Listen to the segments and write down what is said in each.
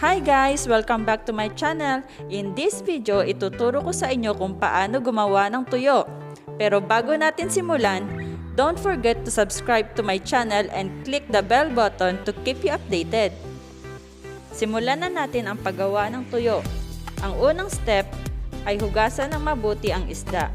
Hi guys! Welcome back to my channel. In this video, ituturo ko sa inyo kung paano gumawa ng tuyo. Pero bago natin simulan, don't forget to subscribe to my channel and click the bell button to keep you updated. Simulan na natin ang paggawa ng tuyo. Ang unang step ay hugasan ng mabuti ang isda.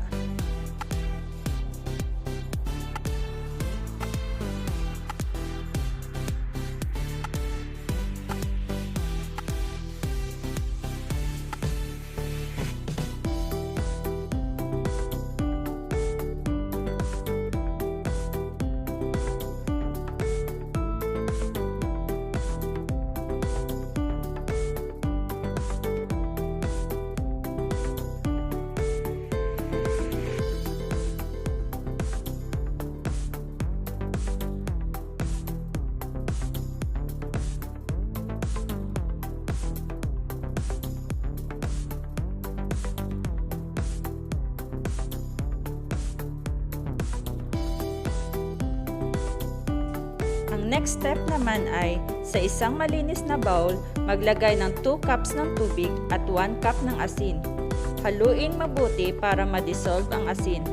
Ang next step naman ay, sa isang malinis na bowl, maglagay ng 2 cups ng tubig at 1 cup ng asin. Haluin mabuti para ma-dissolve ang asin.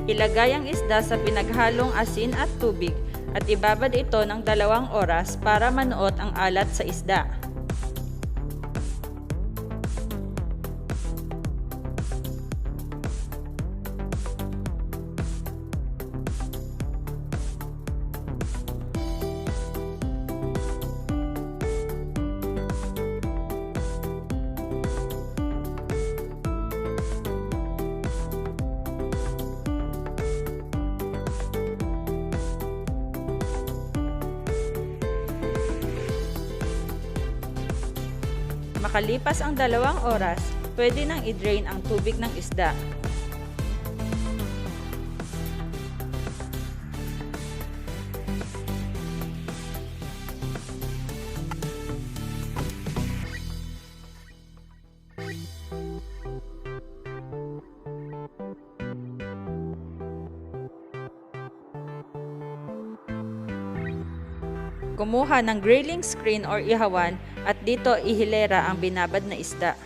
Ilagay ang isda sa pinaghalong asin at tubig at ibabad ito ng 2 oras para manuot ang alat sa isda. Makalipas ang 2 oras, pwede nang i-drain ang tubig ng isda. Kumuha ng grilling screen or ihawan at dito ihilera ang binabad na isda.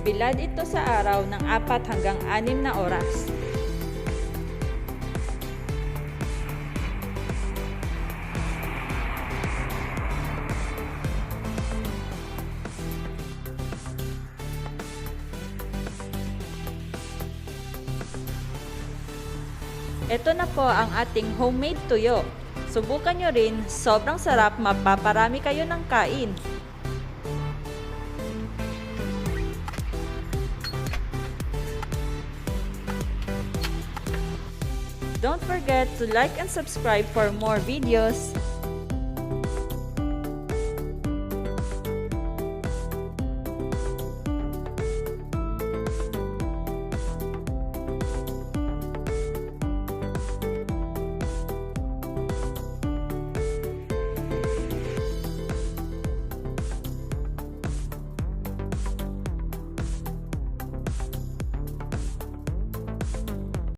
Ibilad ito sa araw ng 4 hanggang 6 na oras. Ito na po ang ating homemade tuyo. Subukan nyo rin, sobrang sarap, mapaparami kayo ng kain. Don't forget to like and subscribe for more videos.